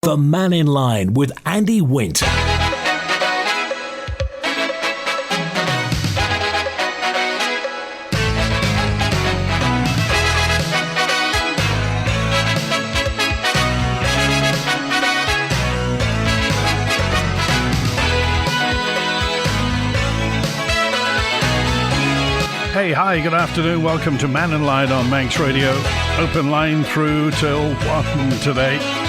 The Mannin Line with Andy Wint. Hey, hi, good afternoon. Welcome to Mannin Line on Manx Radio. Open line through till 1 today.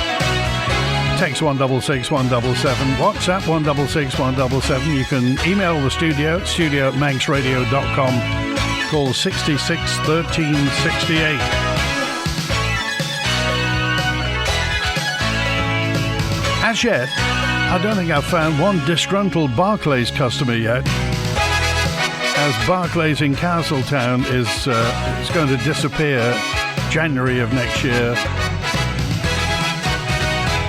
Text 166 177. WhatsApp 166 177. You can email the studio at manxradio.com. Call 66 1368. As yet, I don't think I've found one disgruntled Barclays customer yet, as Barclays in Castletown is going to disappear January of next year.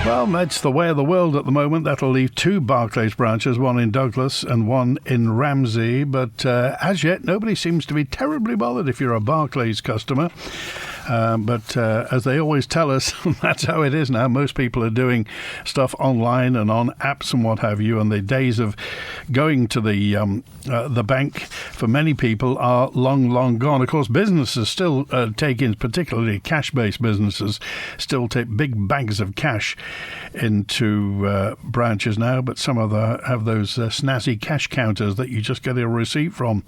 Well, that's the way of the world at the moment. That'll leave 2 Barclays branches, one in Douglas and one in Ramsey. But as yet, nobody seems to be terribly bothered if you're a Barclays customer. But as they always tell us, that's how it is now. Most people are doing stuff online and on apps and what have you, and the days of going to the bank for many people are long, long gone. Of course, businesses still take in, particularly cash-based businesses, still take big bags of cash into branches now, but some of them have those snazzy cash counters that you just get a receipt from.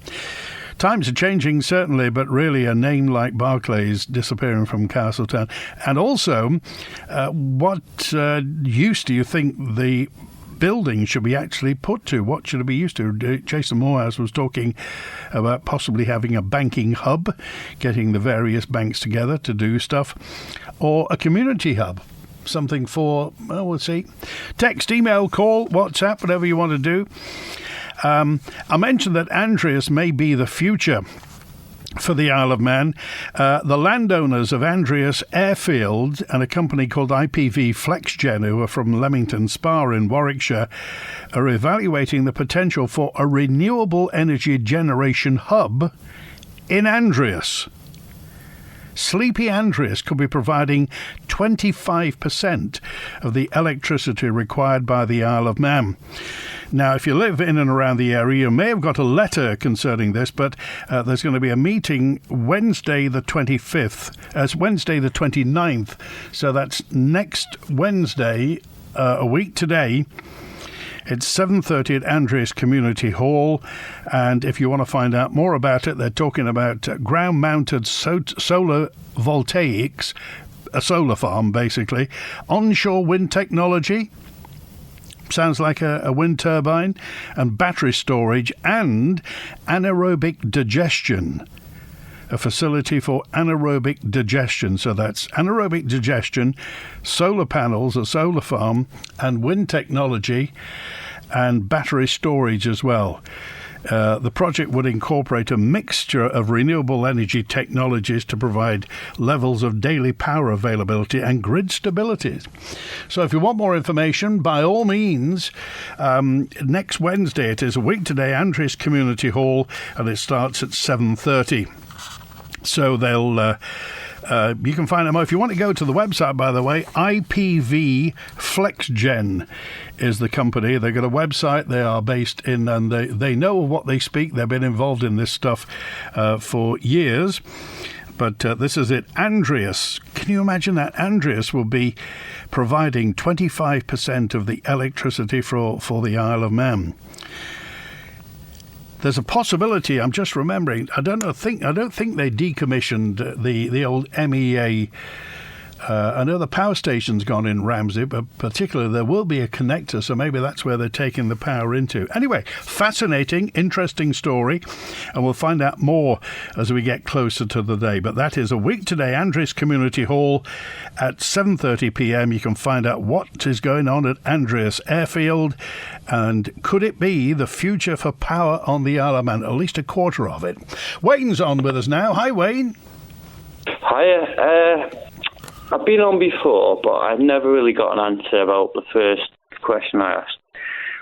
Times are changing, certainly, but really a name like Barclays disappearing from Castletown. And also, what use do you think the building should be actually put to? What should it be used to? Jason Morehouse was talking about possibly having a banking hub, getting the various banks together to do stuff, or a community hub. Something for, well, we'll see. Text, email, call, WhatsApp, whatever you want to do. I mentioned that Andreas may be the future for the Isle of Man. The landowners of Andreas Airfield and a company called IPV FlexGen, who are from Leamington Spa in Warwickshire, are evaluating the potential for a renewable energy generation hub in Andreas. Sleepy Andreas could be providing 25% of the electricity required by the Isle of Man. Now, if you live in and around the area, you may have got a letter concerning this, but there's going to be a meeting Wednesday the 25th, as Wednesday the 29th, so that's next Wednesday, a week today. It's 7:30 at Andreas Community Hall, and if you want to find out more about it, they're talking about ground-mounted solar voltaics, a solar farm basically, onshore wind technology, sounds like a wind turbine, and battery storage and anaerobic digestion. A facility for anaerobic digestion. So that's anaerobic digestion, solar panels, a solar farm, and wind technology, and battery storage as well. The project would incorporate a mixture of renewable energy technologies to provide levels of daily power availability and grid stability. So if you want more information, by all means, next Wednesday, it is a week today, Andreas Community Hall, and it starts at 7:30. So they'll, you can find them. If you want to go to the website, by the way, IPV FlexGen is the company. They've got a website. They are based in, and they know what they speak. They've been involved in this stuff for years. But this is it. Andreas. Can you imagine that? Andreas will be providing 25% of the electricity for the Isle of Man. There's a possibility. I'm just remembering. I don't think they decommissioned the old MEA. I know the power station's gone in Ramsey, but particularly there will be a connector, so maybe that's where they're taking the power into. Anyway, fascinating, interesting story, and we'll find out more as we get closer to the day. But that is a week today, Andreas Community Hall at 7:30 p.m. You can find out what is going on at Andreas Airfield, and could it be the future for power on the Isle of Man, at least a quarter of it. Wayne's on with us now. Hi, Wayne. Hiya. I've been on before, but I've never really got an answer about the first question I asked.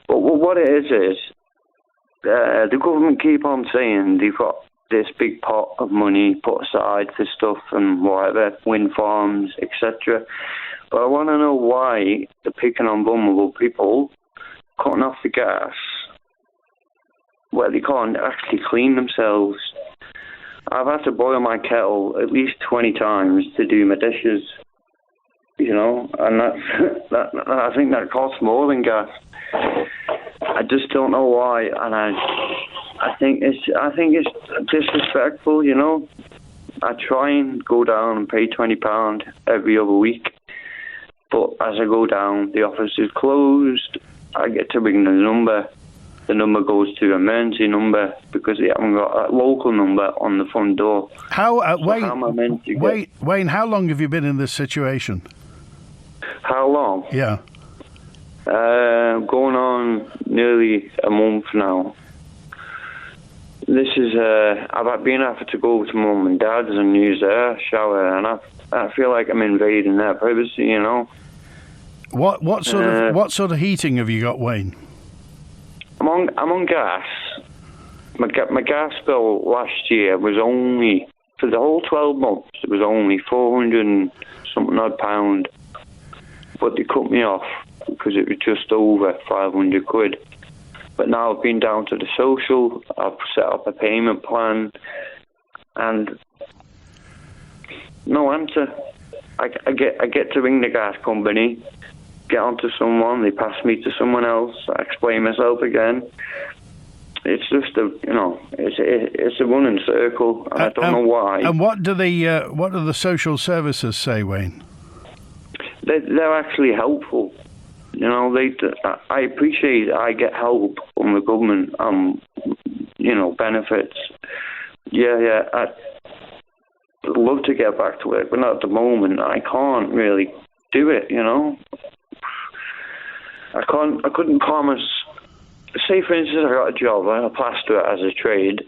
But what it is the government keep on saying they've got this big pot of money put aside for stuff and whatever, wind farms, etc. But I want to know why they're picking on vulnerable people, cutting off the gas, where they can't actually clean themselves. I've had to boil my kettle at least 20 times to do my dishes, you know, and I think that costs more than gas. I just don't know why, and I think it's disrespectful, you know. I try and go down and pay £20 every other week, but as I go down, the office is closed. I get to ring the number. The number goes to an emergency number because they haven't got a local number on the front door. Wayne, how long have you been in this situation? How long? Yeah. Going on nearly a month now. This is, I've been having to go to mum and dad's and use their shower, and I feel like I'm invading their privacy, you know. What sort of heating have you got, Wayne? I'm on gas. My gas bill last year was only, for the whole 12 months, it was only 400 and something odd pound. But they cut me off because it was just over 500 quid. But now I've been down to the social, I've set up a payment plan, and no answer. I get to ring the gas company, get onto someone, they pass me to someone else, I explain myself again. It's just it's a running circle, and I don't know why. And what do the social services say, Wayne? They're actually helpful. You know, I appreciate I get help from the government, benefits. Yeah, I'd love to get back to work, but not at the moment. I can't really do it, you know. I couldn't promise. Say, for instance, I got a job, I plaster it as a trade,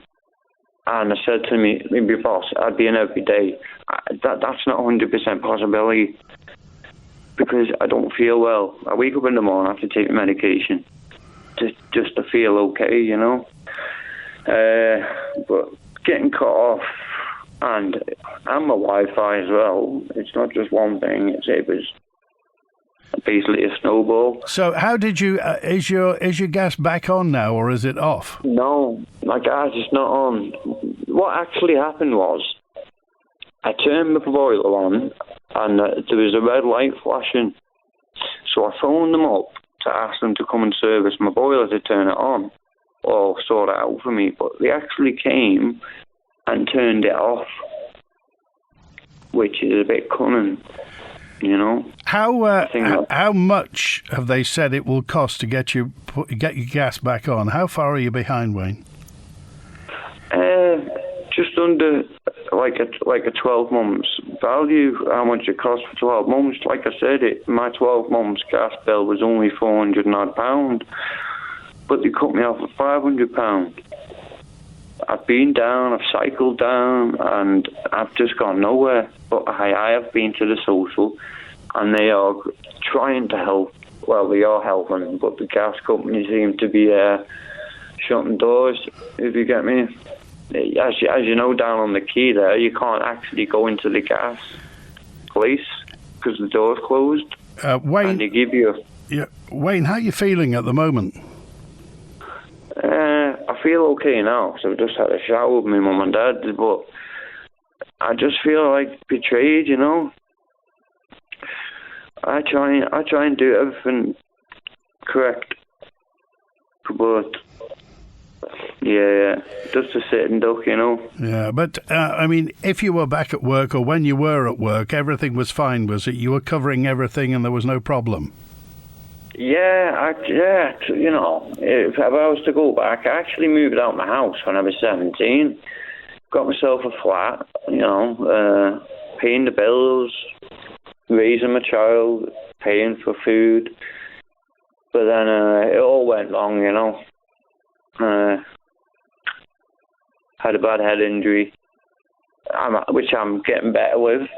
and I said to me, maybe boss, I'd be in every day. That's not 100% possibility. Because I don't feel well. I wake up in the morning, I have to take medication just to feel okay, you know. But getting cut off, and my Wi-Fi as well. It's not just one thing. It was basically a snowball. So how did you? Is your gas back on now, or is it off? No, my gas is not on. What actually happened was, I turned the boiler on, and there was a red light flashing. So I phoned them up to ask them to come and service my boiler to turn it on or sort it out for me. But they actually came and turned it off, which is a bit cunning, you know. How much have they said it will cost to get your gas back on? How far are you behind, Wayne? Just under like a 12 months value. How much it cost for 12 months? Like I said, my 12 months gas bill was only 400 and odd pound, but they cut me off at 500 pound. I've been down, I've cycled down, and I've just gone nowhere. But I have been to the social, and they are trying to help. Well, they are helping, but the gas company seem to be shutting doors, if you get me. As you know, down on the quay there, you can't actually go into the gas place because the door's closed. Wayne, and they give you... Yeah, Wayne, how are you feeling at the moment? I feel okay now, so I've just had a shower with my mum and dad, but I just feel like betrayed, you know. I try and do everything correct, but yeah, just a sitting duck, you know. Yeah, but I mean, if you were back at work, or when you were at work, everything was fine, was it? You were covering everything and there was no problem? Yeah, you know, if I was to go back, I actually moved out of my house when I was 17. Got myself a flat, you know, paying the bills, raising my child, paying for food. But then it all went wrong, you know. Had a bad head injury, which I'm getting better with.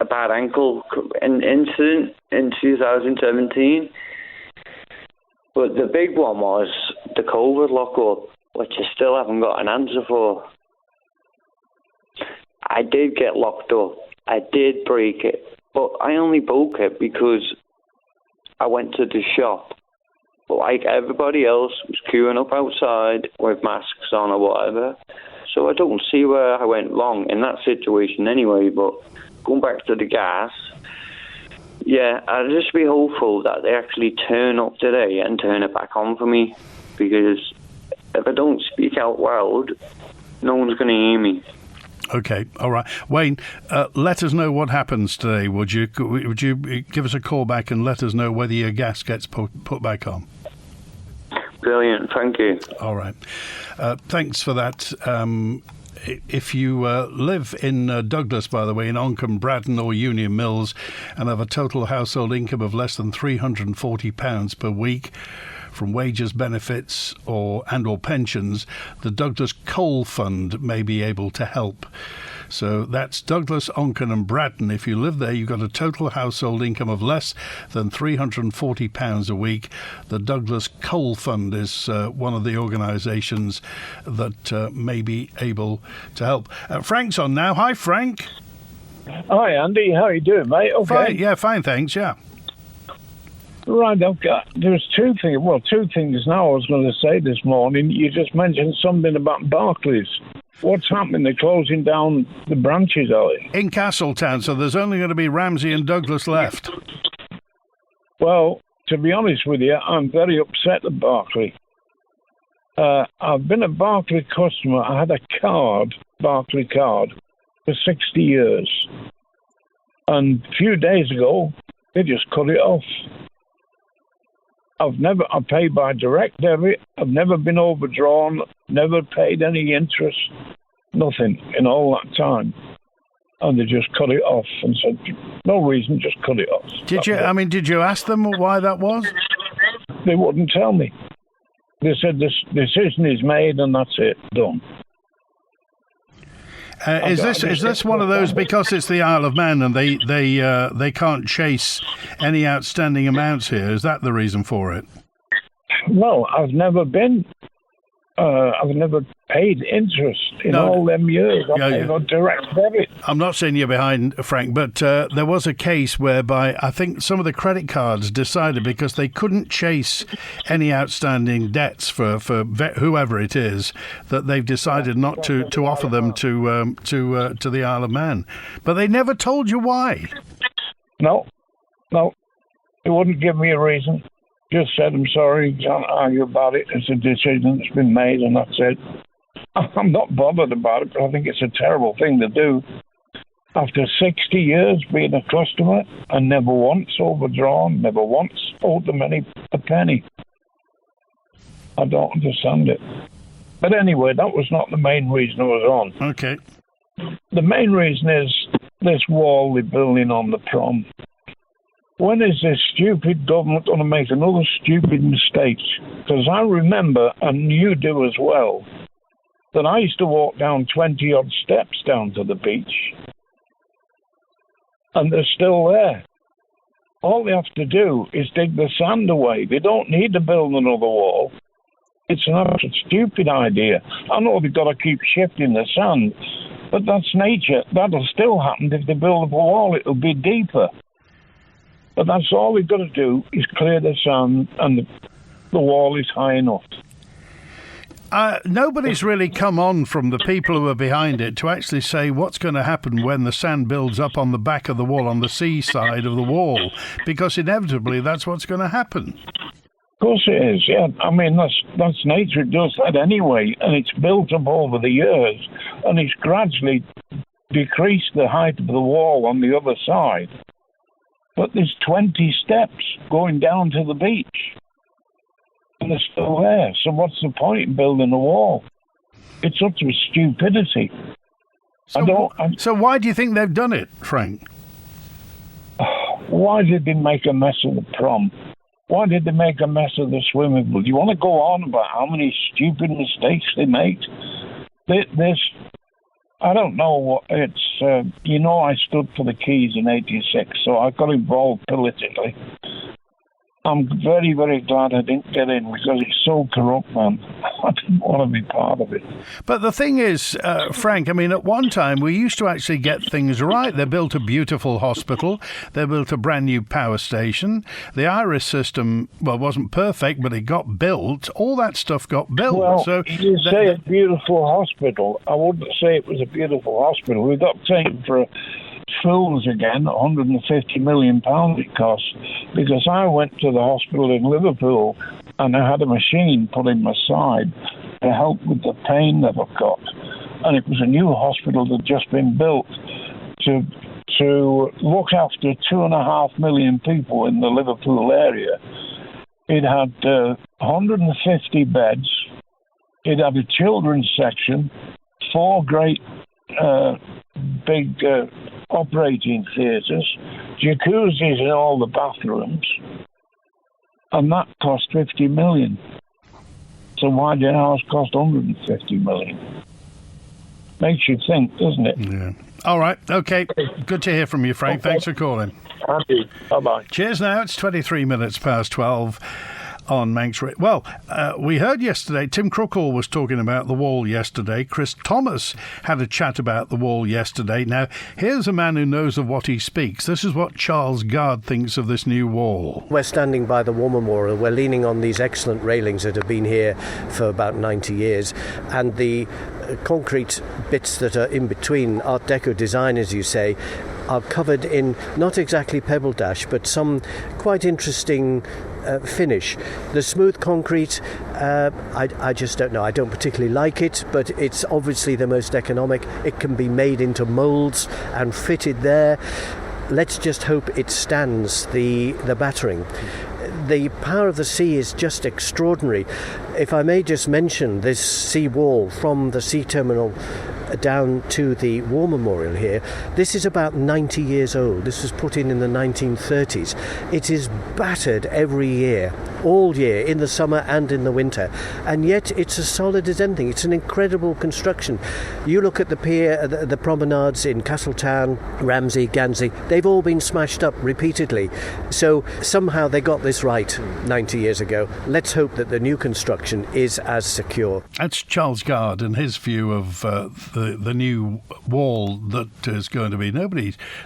A bad ankle incident in 2017. But the big one was the COVID lockup. which I still haven't got an answer for. I did get locked up. I did break it, but I only broke it because I went to the shop. But like everybody else was queuing up outside with masks on or whatever. So I don't see where I went wrong in that situation anyway. But going back to the gas, yeah, I'd just be hopeful that they actually turn up today and turn it back on for me. Because if I don't speak out loud, no one's going to hear me. Okay, all right. Wayne, let us know what happens today, would you? Would you give us a call back and let us know whether your gas gets put back on? Brilliant, thank you. All right. Thanks for that. If you live in Douglas, by the way, in Oncombe, Braddon or Union Mills, and have a total household income of less than £340 per week, from wages, benefits or pensions, the Douglas Coal Fund may be able to help. So that's Douglas, Oncombe and Braddon. If you live there, you've got a total household income of less than £340 a week. The Douglas Coal Fund is one of the organisations that may be able to help. Frank's on now. Hi, Frank. Hi, Andy. How are you doing, mate? Okay. Fine. Yeah, fine, thanks, yeah. Right, there's two things now I was going to say this morning. You just mentioned something about Barclays. What's happening? They're closing down the branches, are they? In Castletown, so there's only going to be Ramsey and Douglas left. Well, to be honest with you, I'm very upset at Barclay. I've been a Barclay customer. I had a Barclaycard, for 60 years. And a few days ago, they just cut it off. I pay by direct debit. I've never been overdrawn, never paid any interest, nothing in all that time. And they just cut it off and said, no reason, just cut it off. Did you ask them why that was? They wouldn't tell me. They said this decision is made and that's it, done. Is this one of those, because it's the Isle of Man and they can't chase any outstanding amounts here? Is that the reason for it? No, I've never paid interest in all them years. I've paid on direct debit. I'm not saying you're behind, Frank, but there was a case whereby I think some of the credit cards decided, because they couldn't chase any outstanding debts for whoever it is, that they've decided not to offer them to the Isle of Man. But they never told you why. No. They wouldn't give me a reason. Just said, I'm sorry, can't argue about it. It's a decision that's been made, and that's it. I'm not bothered about it, but I think it's a terrible thing to do. After 60 years being a customer, and never once overdrawn, never once owed them a penny. I don't understand it. But anyway, that was not the main reason I was on. Okay. The main reason is this wall they're building on the prom. When is this stupid government going to make another stupid mistake? Because I remember, and you do as well, that I used to walk down 20-odd steps down to the beach. And they're still there. All they have to do is dig the sand away. They don't need to build another wall. It's an absolute stupid idea. I know they've got to keep shifting the sand, but that's nature. That'll still happen if they build a wall. It'll be deeper. But that's all we've got to do is clear the sand, and the wall is high enough. Nobody's really come on from the people who are behind it to actually say what's going to happen when the sand builds up on the back of the wall, on the sea side of the wall, because inevitably that's what's going to happen. Of course it is, yeah. I mean, that's nature. It does that anyway, and it's built up over the years, and it's gradually decreased the height of the wall on the other side. But there's 20 steps going down to the beach. And they're still there. So what's the point in building a wall? It's utter stupidity. So why do you think they've done it, Frank? Why did they make a mess of the prom? Why did they make a mess of the swimming pool? Do you want to go on about how many stupid mistakes they made? I don't know what it's. I stood for the Keys in '86, so I got involved politically. I'm very, very glad I didn't get in because it's so corrupt, man. I didn't want to be part of it. But the thing is, Frank, I mean, at one time we used to actually get things right. They built a beautiful hospital. They built a brand new power station. The iris system, well, wasn't perfect, but it got built. All that stuff got built. Well, so you say a beautiful hospital. I wouldn't say it was a beautiful hospital. We got taken for fools again. £150 million it cost, because I went to the hospital in Liverpool and I had a machine put in my side to help with the pain that I've got. And it was a new hospital that had just been built to look after 2.5 million people in the Liverpool area. It had 150 beds. It had a children's section, 4 great big operating theatres, jacuzzis in all the bathrooms, and that cost 50 million. So why did ours cost 150 million? Makes you think, doesn't it? Yeah. All right. Okay. Good to hear from you, Frank. Okay. Thanks for calling. Happy. Bye-bye. Cheers now. It's 23 minutes past 12 on Manx Radio. Well, we heard yesterday, Tim Crookall was talking about the wall yesterday. Chris Thomas had a chat about the wall yesterday. Now, here's a man who knows of what he speaks. This is what Charles Gard thinks of this new wall. We're standing by the War Memorial. We're leaning on these excellent railings that have been here for about 90 years. And the concrete bits that are in between, Art Deco design, as you say, are covered in not exactly pebble dash, but some quite interesting finish. The smooth concrete, I just don't know. I don't particularly like it, but it's obviously the most economic. It can be made into moulds and fitted there. Let's just hope it stands the battering. The power of the sea is just extraordinary. If I may just mention this sea wall from the sea terminal down to the War Memorial here, this is about 90 years old. This was put in the 1930s. It is battered every year, all year, in the summer and in the winter, and yet it's as solid as anything. It's an incredible construction. You look at the pier, the promenades in Castletown, Ramsey, Guernsey, they've all been smashed up repeatedly. So somehow they got this right 90 years ago. Let's hope that the new construction is as secure. That's Charles Gard and his view of the new wall that is going to be.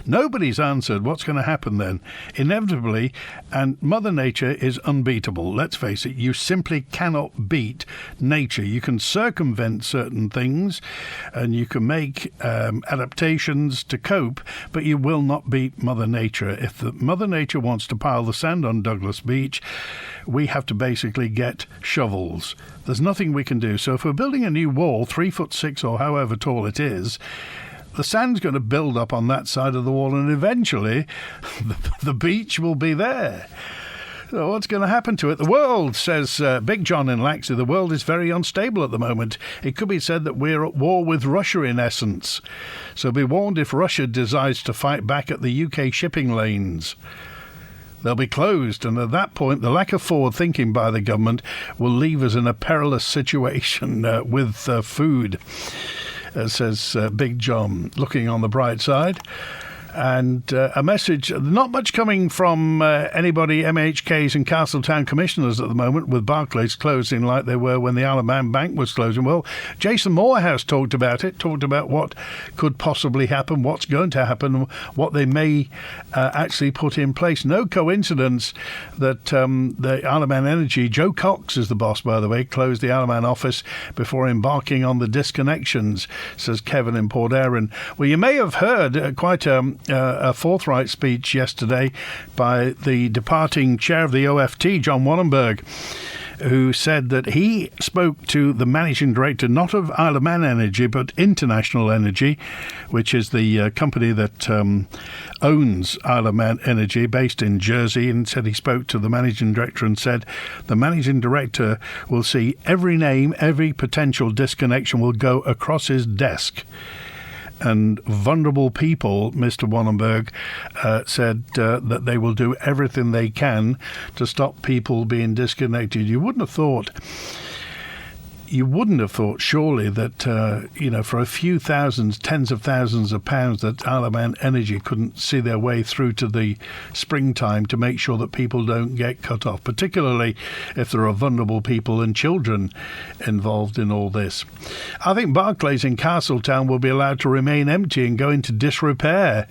Nobody's answered what's going to happen then. Inevitably, and Mother Nature is unbeatable. Let's face it, you simply cannot beat nature. You can circumvent certain things and you can make adaptations to cope, but you will not beat Mother Nature. If Mother Nature wants to pile the sand on Douglas Beach, we have to basically get shovels. There's nothing we can do. So if we're building a new wall, 3'6" or however tall it is, the sand's going to build up on that side of the wall, and eventually the beach will be there. So what's going to happen to it? The world, says Big John in Laxey, the world is very unstable at the moment. It could be said that we're at war with Russia in essence. So be warned if Russia decides to fight back at the UK shipping lanes. They'll be closed, and at that point, the lack of forward thinking by the government will leave us in a perilous situation with food, says Big John, looking on the bright side. And a message, not much coming from anybody, MHKs and Castletown commissioners at the moment, with Barclays closing like they were when the Isle of Man Bank was closing. Well, Jason Morehouse talked about what could possibly happen, what's going to happen, what they may actually put in place. No coincidence that the Isle of Man Energy, Joe Cox is the boss, by the way, closed the Isle of Man office before embarking on the disconnections, says Kevin in Port Erin. Well, you may have heard quite a forthright speech yesterday by the departing chair of the OFT, John Wallenberg, who said that he spoke to the managing director, not of Isle of Man Energy, but International Energy, which is the company that owns Isle of Man Energy, based in Jersey, and said he spoke to the managing director and said the managing director will see every name, every potential disconnection will go across his desk. And vulnerable people, Mr. Wallenberg said that they will do everything they can to stop people being disconnected. You wouldn't have thought you wouldn't have thought, surely, that, for a few thousands, tens of thousands of pounds, that Isle of Man Energy couldn't see their way through to the springtime to make sure that people don't get cut off, particularly if there are vulnerable people and children involved in all this. I think Barclays in Castletown will be allowed to remain empty and go into disrepair.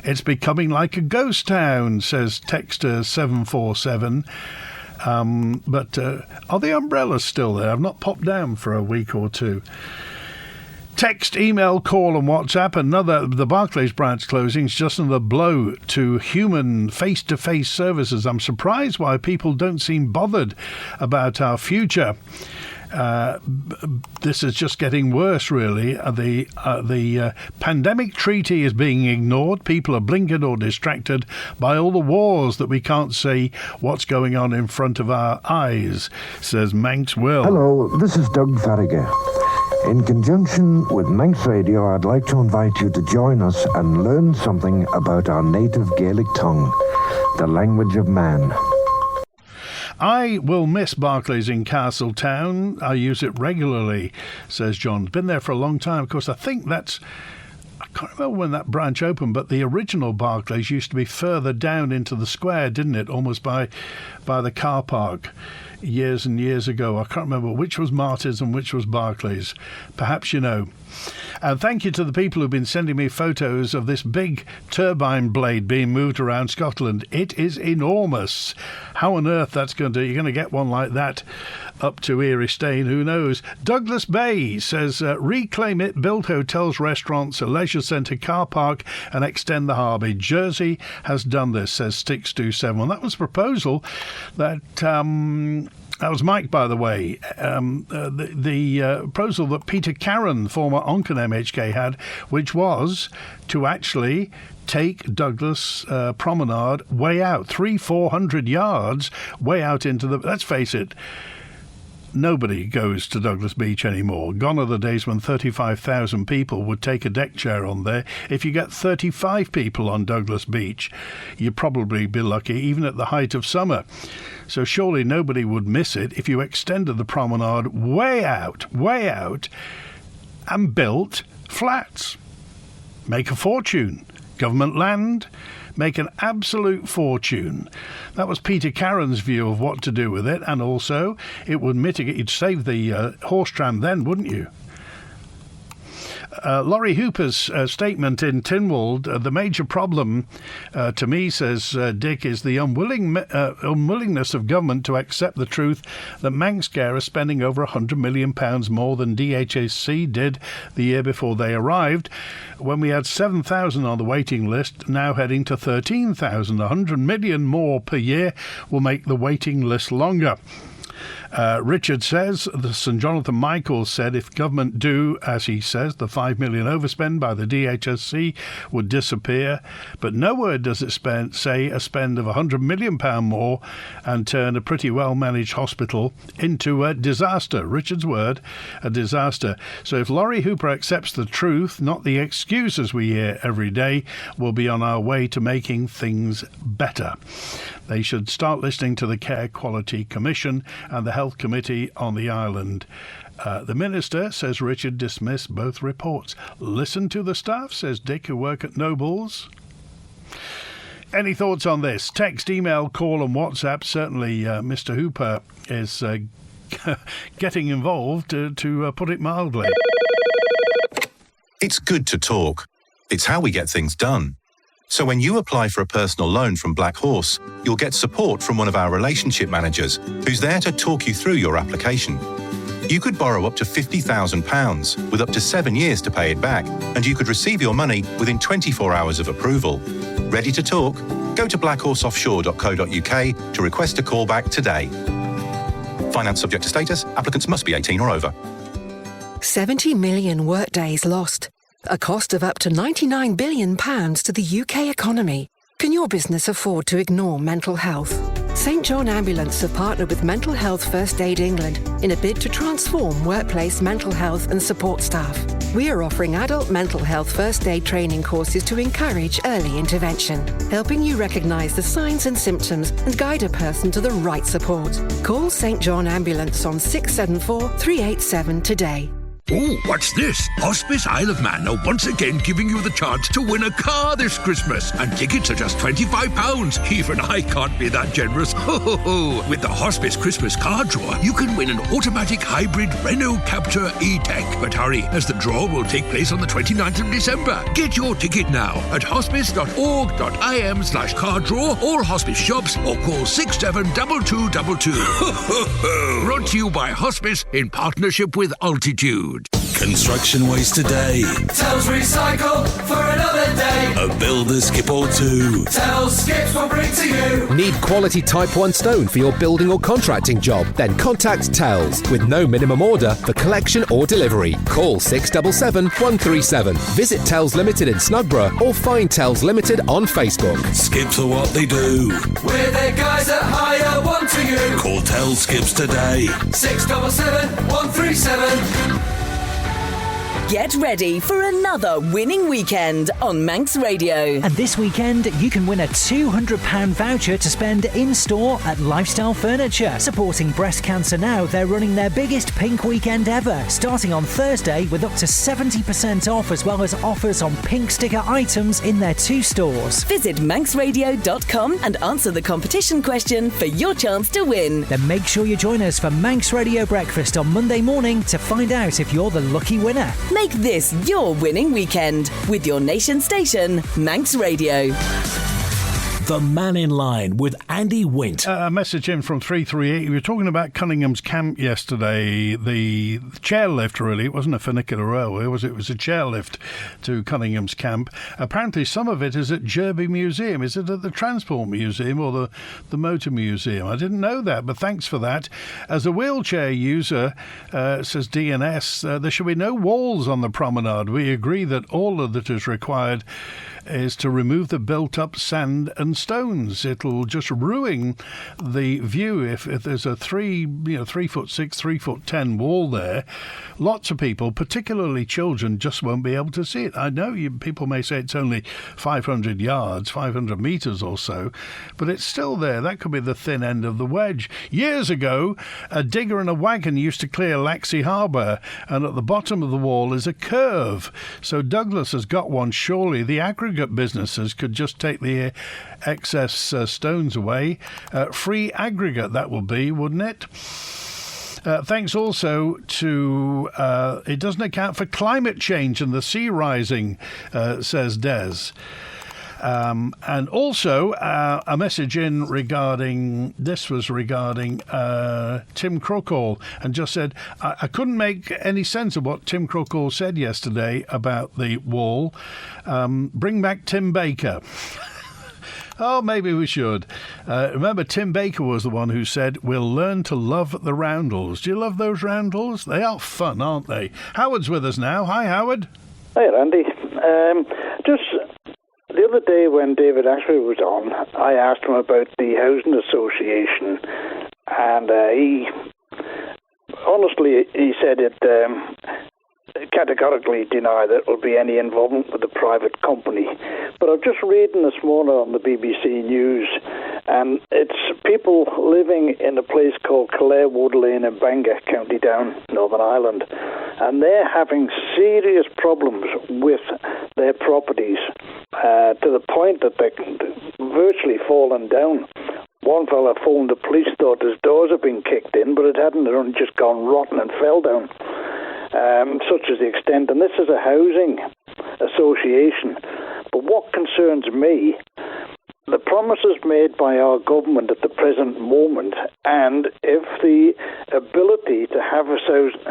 It's becoming like a ghost town, says Texter 747. But are the umbrellas still there? I've not popped down for a week or two. Text, email, call and WhatsApp. The Barclays branch closing is just another blow to human face-to-face services. I'm surprised why people don't seem bothered about our future. This is just getting worse, really. The pandemic treaty is being ignored. People are blinkered or distracted by all the wars that we can't see what's going on in front of our eyes, says Manx Will. Hello, this is Doug Farragher. In conjunction with Manx Radio, I'd like to invite you to join us and learn something about our native Gaelic tongue, the language of man. I will miss Barclays in Castletown. I use it regularly, says John. Been there for a long time. Of course, I can't remember when that branch opened, but the original Barclays used to be further down into the square, didn't it? Almost by the car park years and years ago. I can't remember which was Martyrs and which was Barclays. Perhaps you know. And thank you to the people who've been sending me photos of this big turbine blade being moved around Scotland. It is enormous. How on earth you're going to get one like that up to Eristane, who knows? Douglas Bay says, reclaim it, build hotels, restaurants, a leisure centre, car park and extend the harbour. Jersey has done this, says Stix27. Well, that was a proposal that... that was Mike, by the way. The proposal that Peter Carron, former Onken MHK, had, which was to actually take Douglas Promenade way out, 300-400 yards way out into the... Let's face it, nobody goes to Douglas Beach anymore. Gone are the days when 35,000 people would take a deck chair on there. If you get 35 people on Douglas Beach, you'd probably be lucky, even at the height of summer. So surely nobody would miss it if you extended the promenade way out, and built flats. Make a fortune. Government land, make an absolute fortune. That was Peter Carron's view of what to do with it, and also it would mitigate, you'd save the horse tram then, wouldn't you? Laurie Hooper's statement in Tynwald, the major problem to me, says Dick, is the unwillingness of government to accept the truth that Manxcare are spending over £100 million more than DHSC did the year before they arrived, when we had 7,000 on the waiting list, now heading to 13,000. 100 million more per year will make the waiting list longer. Richard says, St Jonathan Michael said if government do, as he says, the 5 million overspend by the DHSC would disappear, but nowhere does it say a spend of £100 million more and turn a pretty well-managed hospital into a disaster. Richard's word, a disaster. So if Laurie Hooper accepts the truth, not the excuses we hear every day, we'll be on our way to making things better. They should start listening to the Care Quality Commission and the Health Committee on the island. The Minister, says Richard, dismissed both reports. Listen to the staff, says Dick, who work at Nobles. Any thoughts on this? Text, email, call and WhatsApp. Certainly Mr. Hooper is getting involved, to put it mildly. It's good to talk. It's how we get things done. So when you apply for a personal loan from Black Horse, you'll get support from one of our relationship managers who's there to talk you through your application. You could borrow up to £50,000 with up to 7 years to pay it back, and you could receive your money within 24 hours of approval. Ready to talk? Go to blackhorseoffshore.co.uk to request a call back today. Finance subject to status. Applicants must be 18 or over. 70 million workdays lost. A cost of up to £99 billion to the UK economy. Can your business afford to ignore mental health? St John Ambulance have partnered with Mental Health First Aid England in a bid to transform workplace mental health and support staff. We're offering adult mental health first aid training courses to encourage early intervention, helping you recognise the signs and symptoms and guide a person to the right support. Call St John Ambulance on 674 387 today. Oh, what's this? Hospice Isle of Man are once again giving you the chance to win a car this Christmas. And tickets are just £25. Even I can't be that generous. Ho, ho, ho. With the Hospice Christmas car draw, you can win an automatic hybrid Renault Captur E-Tech. But hurry, as the draw will take place on the 29th of December. Get your ticket now at hospice.org.im/car draw, all hospice shops, or call 672222. Ho, ho, ho. Brought to you by Hospice in partnership with Altitude. Construction waste today. Tells recycle for another day. A builder skip or two. Tells skips will bring to you. Need quality Type 1 stone for your building or contracting job? Then contact Tells with no minimum order for collection or delivery. Call 677 137. Visit Tells Limited in Snugborough or find Tells Limited on Facebook. Skips are what they do. We're the guys that hire one to you. Call Tells Skips today. 677 137. Get ready for another winning weekend on Manx Radio. And this weekend, you can win a £200 voucher to spend in-store at Lifestyle Furniture. Supporting breast cancer now, they're running their biggest pink weekend ever, starting on Thursday with up to 70% off, as well as offers on pink sticker items in their 2 stores. Visit manxradio.com and answer the competition question for your chance to win. Then make sure you join us for Manx Radio Breakfast on Monday morning to find out if you're the lucky winner. Make this your winning weekend with your nation station, Manx Radio. The Mannin Line with Andy Wint. A message in from 338. We were talking about Cunningham's camp yesterday. The chairlift, really, it wasn't a funicular railway, was it? It was a chairlift to Cunningham's camp. Apparently some of it is at Jerby Museum. Is it at the Transport Museum or the Motor Museum? I didn't know that, but thanks for that. As a wheelchair user, says DNS, there should be no walls on the promenade. We agree that all of that is required is to remove the built-up sand and stones. It'll just ruin the view if there's a 3'6", 3'10" wall there. Lots of people, particularly children, just won't be able to see it. I know people may say it's only 500 yards, 500 metres or so, but it's still there. That could be the thin end of the wedge. Years ago, a digger and a wagon used to clear Laxey Harbour, and at the bottom of the wall is a curve. So Douglas has got one. Surely the aggregate businesses could just take the excess stones away. Free aggregate, that will be, wouldn't it? Thanks also to it doesn't account for climate change and the sea rising, says Des. And also a message in regarding Tim Crookall, and just said, I couldn't make any sense of what Tim Crookall said yesterday about the wall. Bring back Tim Baker. Oh, maybe we should. Remember, Tim Baker was the one who said, we'll learn to love the roundels. Do you love those roundels? They are fun, aren't they? Howard's with us now. Hi, Howard. Hi, Andy. Just the other day when David Ashford was on, I asked him about the Housing Association, and he said it categorically deny that there will be any involvement with the private company. But I'm just reading this morning on the BBC News, and it's people living in a place called Clarewood Lane in Bangor, County Down, Northern Ireland, and they're having serious problems with their properties to the point that they're virtually fallen down. One fella phoned the police, thought his doors had been kicked in, but it hadn't. It had just gone rotten and fell down. Such is the extent, and this is a housing association. But what concerns me, the promises made by our government at the present moment, and if the ability to have a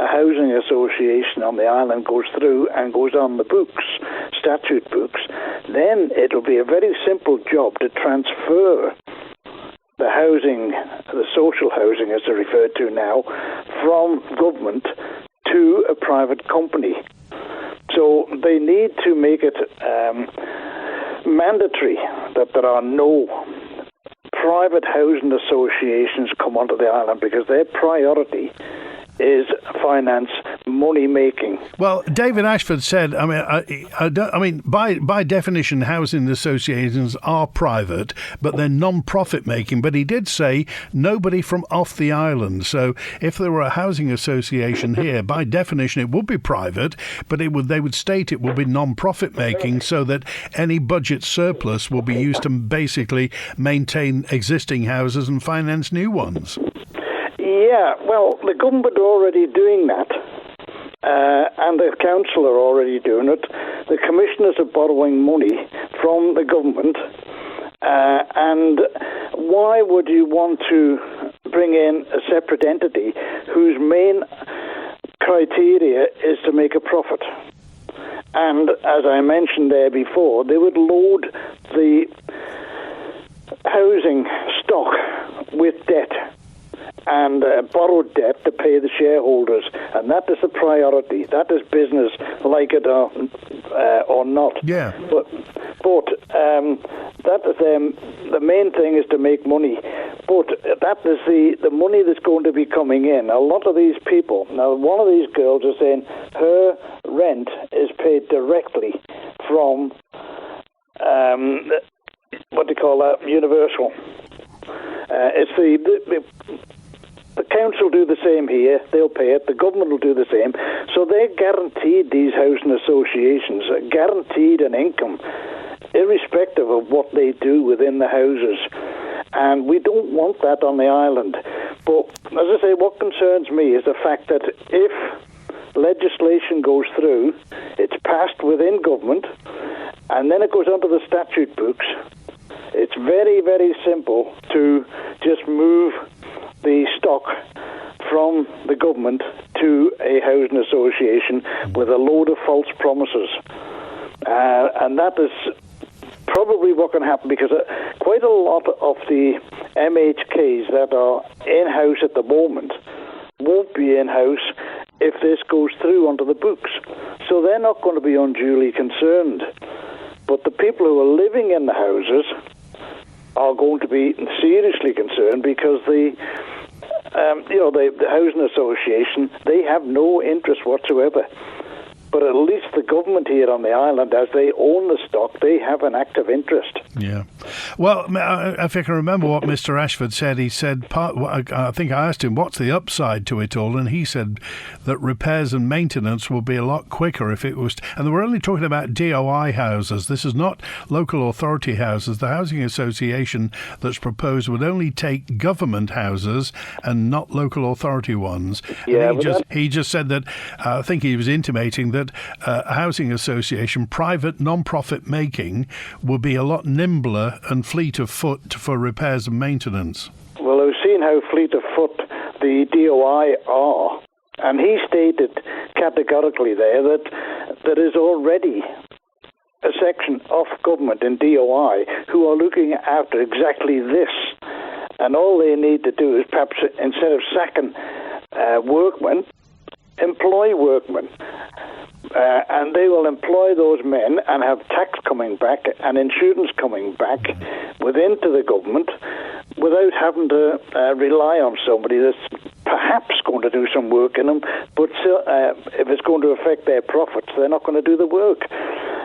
housing association on the island goes through and goes on the books, statute books, then it'll be a very simple job to transfer the housing, the social housing as they're referred to now, from government to a private company. So they need to make it mandatory that there are no private housing associations come onto the island, because their priority is finance money making. Well, David Ashford said, by definition, housing associations are private, but they're non-profit making. But he did say nobody from off the island. So if there were a housing association here, by definition, it would be private, but they would state it will be non-profit making, so that any budget surplus will be used to basically maintain existing houses and finance new ones. Yeah, well, the government are already doing that, and the council are already doing it. The commissioners are borrowing money from the government, and why would you want to bring in a separate entity whose main criteria is to make a profit? And as I mentioned there before, they would load the housing stock with debt and borrowed debt to pay the shareholders, and that is the priority. That is business, like it or not. Yeah. But that is the main thing is to make money. But that is the money that's going to be coming in. A lot of these people. Now, one of these girls is saying her rent is paid directly from what do you call that? Universal. It's the council do the same here. They'll pay it. The government will do the same. So they're guaranteed, these housing associations, guaranteed an income, irrespective of what they do within the houses. And we don't want that on the island. But, as I say, what concerns me is the fact that if legislation goes through, it's passed within government, and then it goes onto the statute books. It's very, very simple to just move the stock from the government to a housing association with a load of false promises. And that is probably what can happen, because quite a lot of the MHKs that are in-house at the moment won't be in-house if this goes through onto the books. So they're not going to be unduly concerned. But the people who are living in the houses are going to be seriously concerned, because the housing association, they have no interest whatsoever. But at least the government here on the island, as they own the stock, they have an active interest. Yeah. Well, if I can remember what Mr. Ashford said, he said, I think I asked him, what's the upside to it all? And he said that repairs and maintenance will be a lot quicker if it was... And we're only talking about DOI houses. This is not local authority houses. The housing association that's proposed would only take government houses and not local authority ones. Yeah, and he just said that, I think he was intimating that a housing association, private, non-profit making, will be a lot nimbler and fleet of foot for repairs and maintenance. Well, I've seen how fleet of foot the DOI are, and he stated categorically there that there is already a section of government in DOI who are looking after exactly this, and all they need to do is perhaps, instead of sacking workmen, employ workmen. And they will employ those men and have tax coming back and insurance coming back into the government without having to rely on somebody that's perhaps going to do some work in them, but if it's going to affect their profits, they're not going to do the work.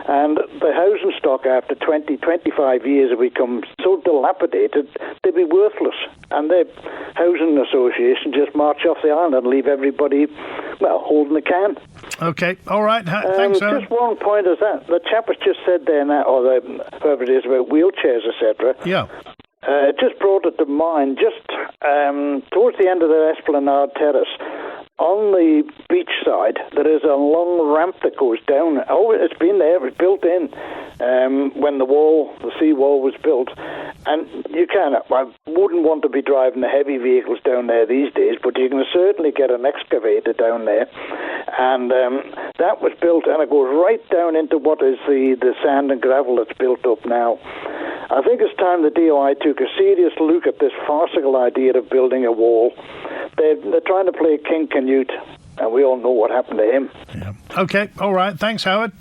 And the housing stock after 20, 25 years have become so dilapidated, they'd be worthless. And the housing association just march off the island and leave everybody, holding the can. Okay, all right. Thanks, Aaron. Just one point is that the chap has just said there now, or whoever it is, about wheelchairs, etc. Yeah. It just brought it to mind, just towards the end of the Esplanade Terrace, on the beach side, there is a long ramp that goes down. Oh, it's been there, it was built in when the sea wall was built. And I wouldn't want to be driving the heavy vehicles down there these days, but you can certainly get an excavator down there. And that was built, and it goes right down into what is the sand and gravel that's built up now. I think it's time the DOI took a serious look at this farcical idea of building a wall. They're trying to play King Canute, and we all know what happened to him. Yeah. Okay, all right. Thanks, Howard.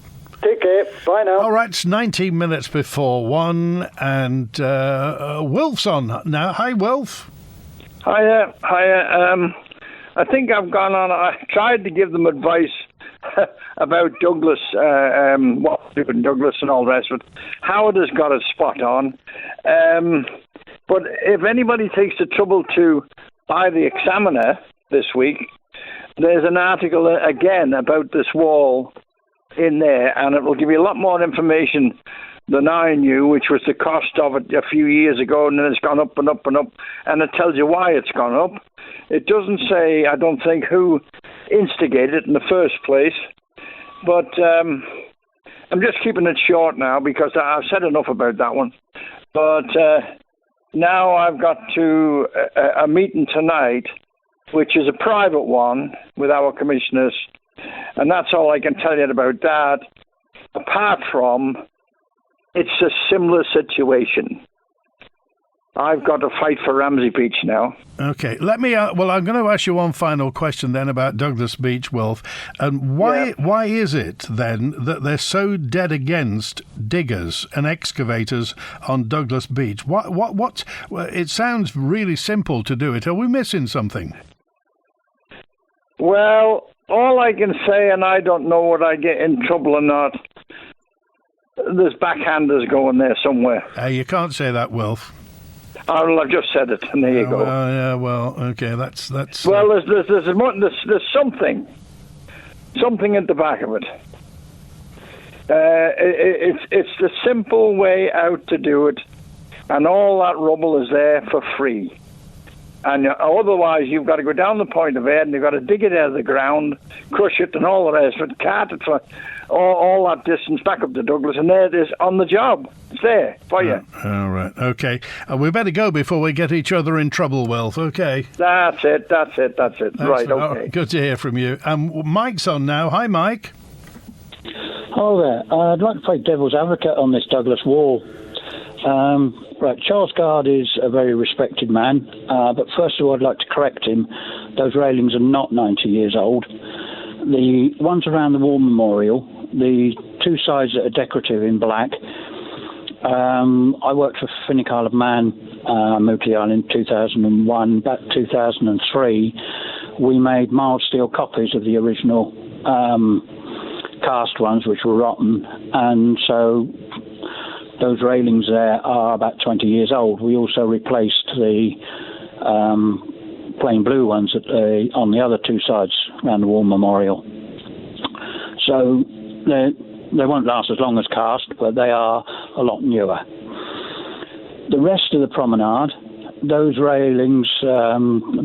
Take care. Bye now. All right, it's 19 minutes before 1, and Wilf's on now. Hi, Wilf. Hiya. I think I've gone on. I tried to give them advice about Douglas, Douglas and all the rest of it. Howard has got it spot on. But if anybody takes the trouble to buy the Examiner this week, there's an article again about this wall in there, and it will give you a lot more information than I knew, which was the cost of it a few years ago, and then it's gone up and up and up, and it tells you why it's gone up. It doesn't say, I don't think, who instigated it in the first place, but I'm just keeping it short now because I've said enough about that one. But now I've got to a meeting tonight, which is a private one with our commissioners, and that's all I can tell you about that, apart from it's a similar situation. I've got to fight for Ramsey Beach now. Okay, let me. I'm going to ask you one final question then about Douglas Beach, Wilf. And why is it then that they're so dead against diggers and excavators on Douglas Beach? What? It sounds really simple to do it. Are we missing something? Well, all I can say, and I don't know whether I get in trouble or not, there's backhanders going there somewhere. You can't say that, Wilf. Oh, I've just said it, and there you go. Yeah, well, okay, that's. Well, there's something at the back of it. It's the simple way out to do it, and all that rubble is there for free. And otherwise, you've got to go down the Point of Ayr, and you've got to dig it out of the ground, crush it, and all the rest of it, cart it for all that distance back up to Douglas, and there it is on the job. It's there for you. All right, okay. We better go before we get each other in trouble, Wilf, okay? That's it. Right, okay. Good to hear from you. Mike's on now. Hi, Mike. Hello there. I'd like to play devil's advocate on this Douglas wall. Right, Charles Gard is a very respected man, but first of all, I'd like to correct him. Those railings are not 90 years old. The ones around the War Memorial, the two sides that are decorative in black, I worked for Finnick Isle of Man, moved to the island in 2001. Back 2003, we made mild steel copies of the original cast ones, which were rotten, and so those railings there are about 20 years old. We also replaced the plain blue ones on the other two sides around the War Memorial. So they won't last as long as cast, but they are a lot newer. The rest of the promenade, those railings,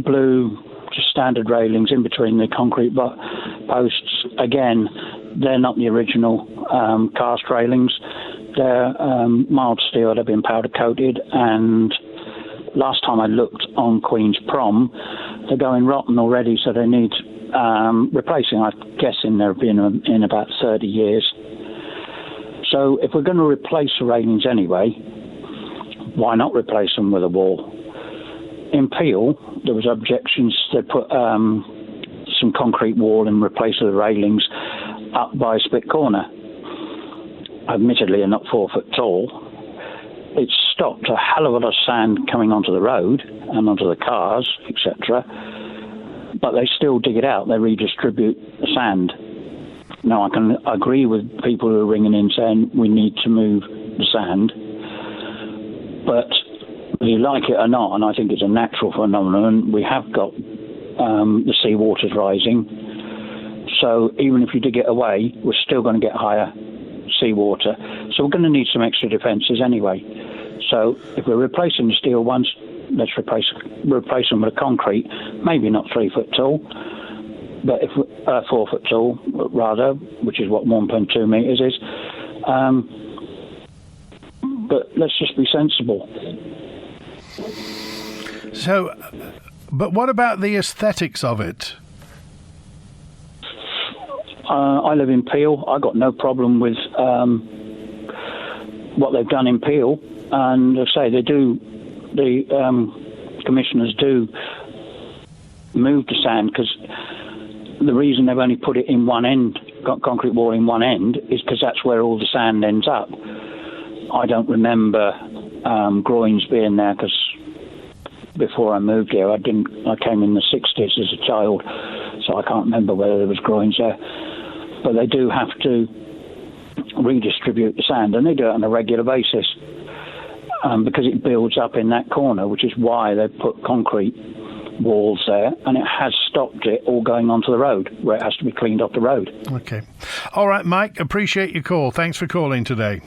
blue, just standard railings in between the concrete posts, again, they're not the original cast railings. They're mild steel. They've been powder coated, and last time I looked on Queen's Prom, they're going rotten already, so they need replacing. I'm guessing they've been in about 30 years. So if we're going to replace the railings anyway, why not replace them with a wall? In Peel, there was objections. They put some concrete wall in replace of the railings up by Split Corner. Admittedly, are not 4 foot tall. It stopped a hell of a lot of sand coming onto the road and onto the cars, etc. But they still dig it out. They redistribute the sand. Now, I can agree with people who are ringing in saying we need to move the sand. But whether you like it or not, and I think it's a natural phenomenon, we have got the sea waters rising. So even if you dig it away, we're still going to get higher seawater. So we're going to need some extra defences anyway. So if we're replacing the steel ones, let's replace them with a concrete, maybe not 3 foot tall, but 4 foot tall rather, which is what 1.2 metres is. But let's just be sensible. So, but what about the aesthetics of it? I live in Peel. I got no problem with what they've done in Peel, and I say they do. The commissioners do move the sand because the reason they've only put it in one end, got concrete wall in one end, is because that's where all the sand ends up. I don't remember groins being there because before I moved here. I came in the 60s as a child, so I can't remember whether there was groins there. But they do have to redistribute the sand, and they do it on a regular basis because it builds up in that corner, which is why they put concrete walls there, and it has stopped it all going onto the road, where it has to be cleaned off the road. Okay. All right, Mike, appreciate your call. Thanks for calling today.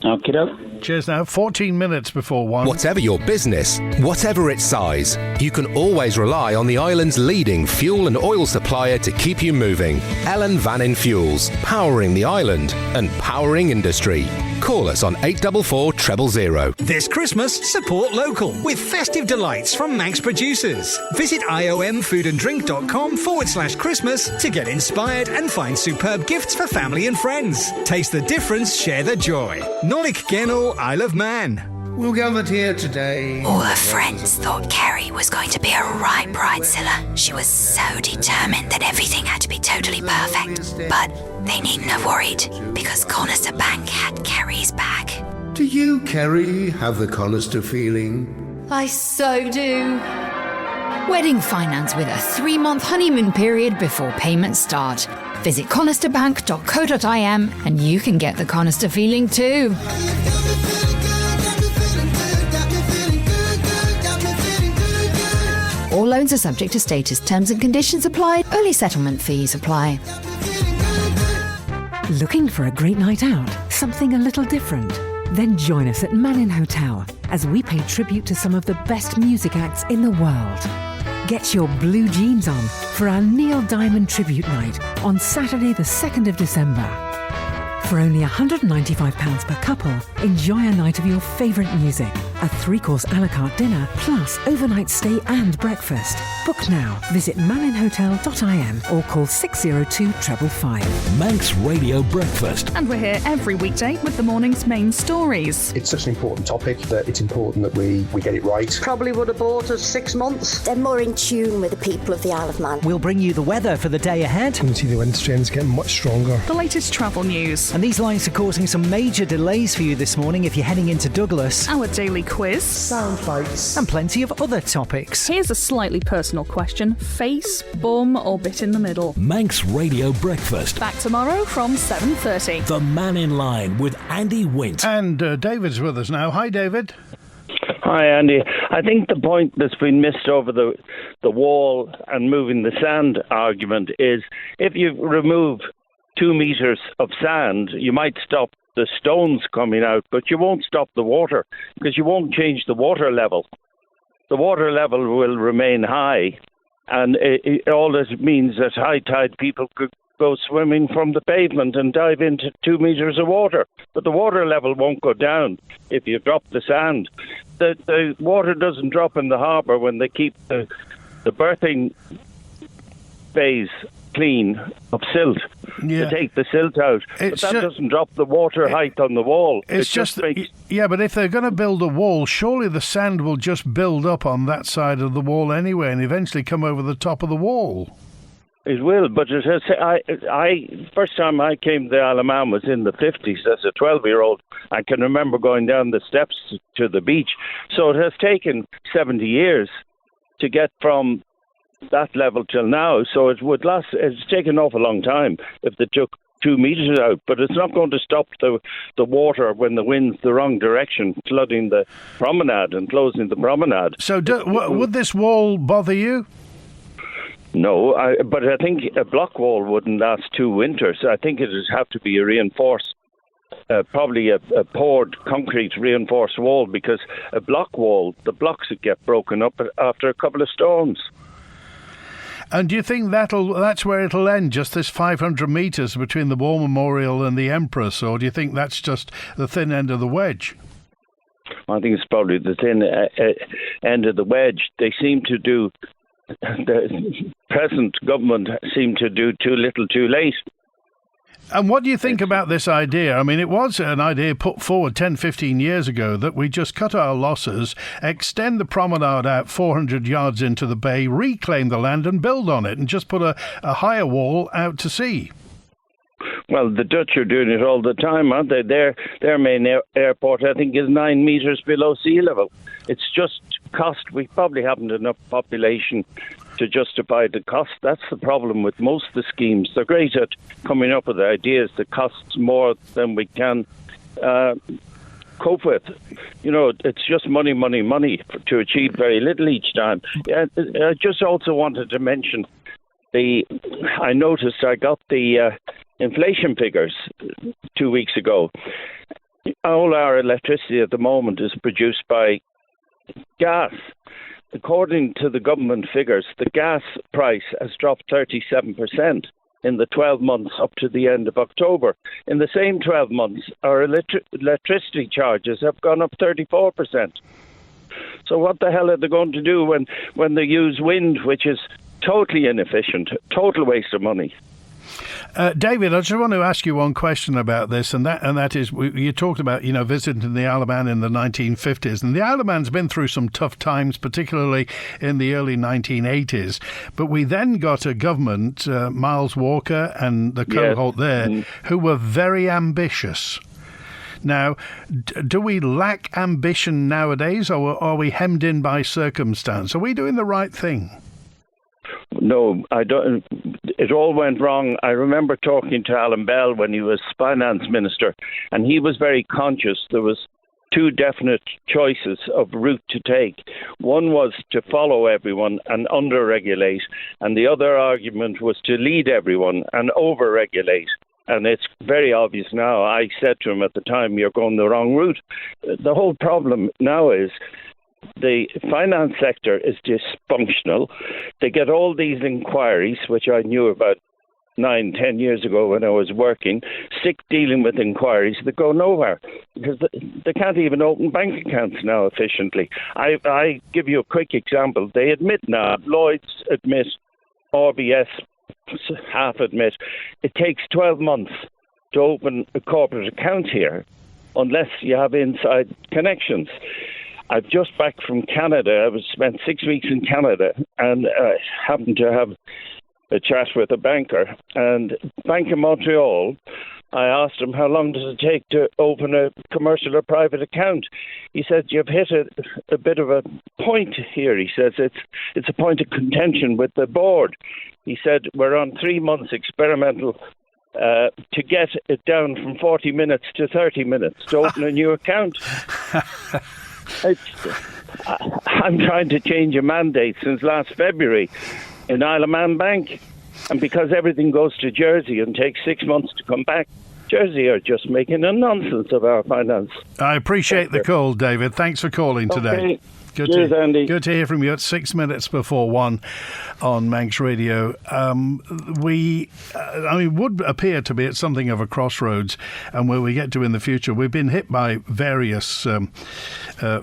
Okie doke. Cheers now. 14 minutes before 1. Whatever your business, whatever its size, you can always rely on the island's leading fuel and oil supplier to keep you moving. Ellen Vannin Fuels, powering the island and powering industry. Call us on 844 000. This Christmas, support local with festive delights from Manx producers. Visit iomfoodanddrink.com/Christmas to get inspired and find superb gifts for family and friends. Taste the difference, share the joy. Nolik Geno, Isle of Man. We're gathered here today. All her friends thought Kerry was going to be a right bridezilla. She was so determined that everything had to be totally perfect. But they needn't have worried, because Conister Bank had Kerry's back. Do you, Kerry, have the Conister feeling? I so do. Wedding finance with a 3-month honeymoon period before payments start. Visit conisterbank.co.im and you can get the Conister feeling too. All loans are subject to status. Terms and conditions apply. Early settlement fees apply. Looking for a great night out? Something a little different? Then join us at Mannin Hotel as we pay tribute to some of the best music acts in the world. Get your blue jeans on for our Neil Diamond Tribute Night on Saturday the 2nd of December. For only £195 per couple, enjoy a night of your favourite music, a 3-course a la carte dinner, plus overnight stay and breakfast. Book now. Visit manninhotel.im or call 602 555. Manx Radio Breakfast. And we're here every weekday with the morning's main stories. It's such an important topic that it's important that we get it right. Probably would have bought us 6 months. They're more in tune with the people of the Isle of Man. We'll bring you the weather for the day ahead. You can see the wind strength getting much stronger. The latest travel news. And these lines are causing some major delays for you this morning if you're heading into Douglas. Our daily quiz. Sound bites. And plenty of other topics. Here's a slightly personal question. Face, bum or bit in the middle? Manx Radio Breakfast. Back tomorrow from 7:30. The Mannin Line with Andy Wint. And David's with us now. Hi, David. Hi, Andy. I think the point that's been missed over the wall and moving the sand argument is if you remove 2 metres of sand, you might stop the stones coming out, but you won't stop the water because you won't change the water level. The water level will remain high, and all this means that high tide people could go swimming from the pavement and dive into 2 metres of water. But the water level won't go down if you drop the sand. The water doesn't drop in the harbour when they keep the berthing bays clean of silt. Yeah. To take the silt out. But that doesn't drop the water height on the wall. It's yeah, but if they're going to build a wall, surely the sand will just build up on that side of the wall anyway and eventually come over the top of the wall. It will, but it has, first time I came to the Isle of Man was in the 50s as a 12-year-old. I can remember going down the steps to the beach. So it has taken 70 years to get from that level till now, so it would last. It's taken an awful long time if they took 2 metres out, but it's not going to stop the water when the wind's the wrong direction, flooding the promenade and closing the promenade. So would this wall bother you? No, but I think a block wall wouldn't last 2 winters. I think it would have to be a reinforced, probably a poured concrete reinforced wall, because a block wall, the blocks would get broken up after a couple of stones. And do you think that's where it'll end, just this 500 metres between the War Memorial and the Empress, or do you think that's just the thin end of the wedge? I think it's probably the thin end of the wedge. They seem to do, the present government seem to do too little too late. And what do you think about this idea? I mean, it was an idea put forward 10, 15 years ago that we just cut our losses, extend the promenade out 400 yards into the bay, reclaim the land and build on it, and just put a higher wall out to sea. Well, the Dutch are doing it all the time, aren't they? Their main airport, I think, is 9 metres below sea level. It's just cost. We probably haven't enough population to justify the cost. That's the problem with most of the schemes. They're great at coming up with ideas that costs more than we can cope with. You know, it's just money to achieve very little each time. I just also wanted to mention I noticed I got the inflation figures 2 weeks ago. All our electricity at the moment is produced by gas. According to the government figures, the gas price has dropped 37% in the 12 months up to the end of October. In the same 12 months, our electricity charges have gone up 34%. So what the hell are they going to do when they use wind, which is totally inefficient, total waste of money? David, I just want to ask you one question about this, and that is, you talked about, visiting the Isle of Man in the 1950s, and the Isle of Man's been through some tough times, particularly in the early 1980s, but we then got a government, Miles Walker and the cohort there, who were very ambitious. Now, do we lack ambition nowadays, or are we hemmed in by circumstance? Are we doing the right thing? No, I don't. It all went wrong. I remember talking to Alan Bell when he was finance minister, and he was very conscious there was two definite choices of route to take. One was to follow everyone and under-regulate, and the other argument was to lead everyone and over-regulate. And it's very obvious now. I said to him at the time, you're going the wrong route. The whole problem now is the finance sector is dysfunctional. They get all these inquiries, which I knew about 9-10 years ago when I was working, sick dealing with inquiries that go nowhere because they can't even open bank accounts now efficiently. I give you a quick example. They admit now, Lloyds admit, RBS half admit, it takes 12 months to open a corporate account here unless you have inside connections. I'm just back from Canada. I spent 6 weeks in Canada and happened to have a chat with a banker. And Bank of Montreal, I asked him, how long does it take to open a commercial or private account? He said, you've hit a bit of a point here. He says, it's a point of contention with the board. He said, we're on 3 months experimental to get it down from 40 minutes to 30 minutes to open a new account. I'm trying to change a mandate since last February in Isle of Man Bank. And because everything goes to Jersey and takes 6 months to come back, Jersey are just making a nonsense of our finance. I appreciate the call, David. Thanks for calling today. Cheers, Andy. Good to hear from you at 6 minutes before 1 on Manx Radio. We would appear to be at something of a crossroads, and where we get to in the future. We've been hit by various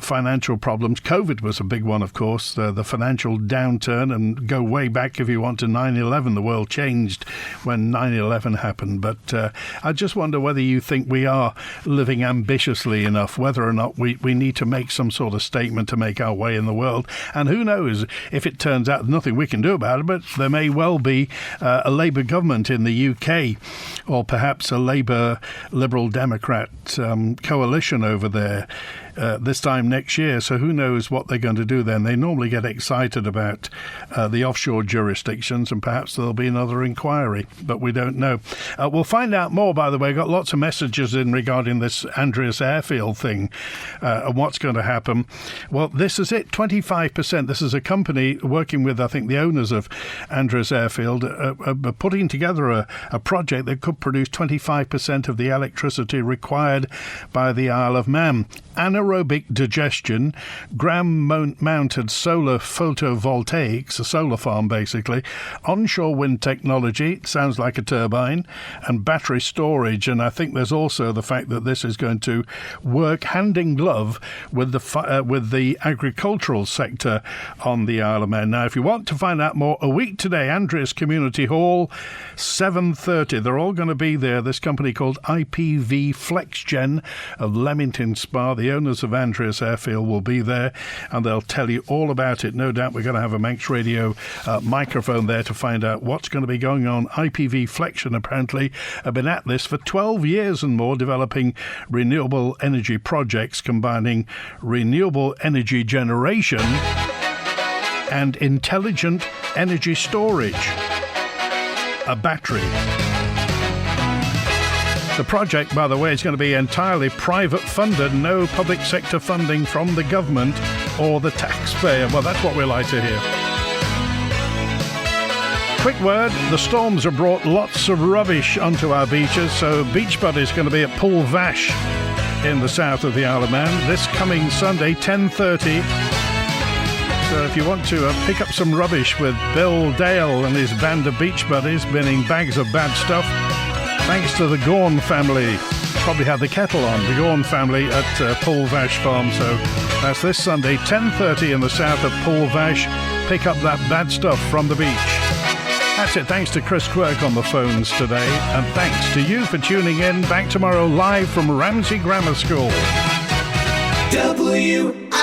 financial problems. COVID was a big one, of course, the financial downturn, and go way back if you want to 9/11. The world changed when 9/11 happened. But I just wonder whether you think we are living ambitiously enough, whether or not we need to make some sort of statement to make our way in the world. And who knows if it turns out nothing we can do about it, but there may well be a Labour government in the UK, or perhaps a Labour Liberal Democrat coalition over there this time next year. So who knows what they're going to do then. They normally get excited about the offshore jurisdictions, and perhaps there'll be another inquiry, but we don't know. We'll find out more, by the way. Got lots of messages in regarding this Andreas airfield thing and what's going to happen. Well, this is it, 25%. This is a company working with, I think, the owners of Andreas airfield, putting together a project that could produce 25% of the electricity required by the Isle of Man. Anaerobic digestion, ground-mounted solar photovoltaics, a solar farm basically, onshore wind technology, sounds like a turbine, and battery storage. And I think there's also the fact that this is going to work hand in glove with the agricultural sector on the Isle of Man. Now, if you want to find out more, a week today, Andreas Community Hall, 7:30. They're all going to be there. This company called IPV FlexGen of Leamington Spa, the owners owners of Andreas Airfield will be there, and they'll tell you all about it. No doubt we're going to have a Manx Radio microphone there to find out what's going to be going on. IPV Flexion apparently have been at this for 12 years and more, developing renewable energy projects combining renewable energy generation and intelligent energy storage, a battery. The project, by the way, is going to be entirely private funded, no public sector funding from the government or the taxpayer. Well, that's what we like to hear. Quick word, the storms have brought lots of rubbish onto our beaches, so Beach Buddy's going to be at Pool Vash in the south of the Isle of Man this coming Sunday, 10:30. So if you want to pick up some rubbish with Bill Dale and his band of Beach Buddies, meaning bags of bad stuff, thanks to the Gorn family. Probably had the kettle on, the Gorn family at Pool Vash Farm. So that's this Sunday, 10:30 in the south of Pool Vash. Pick up that bad stuff from the beach. That's it. Thanks to Chris Quirk on the phones today. And thanks to you for tuning in. Back tomorrow live from Ramsey Grammar School. WINT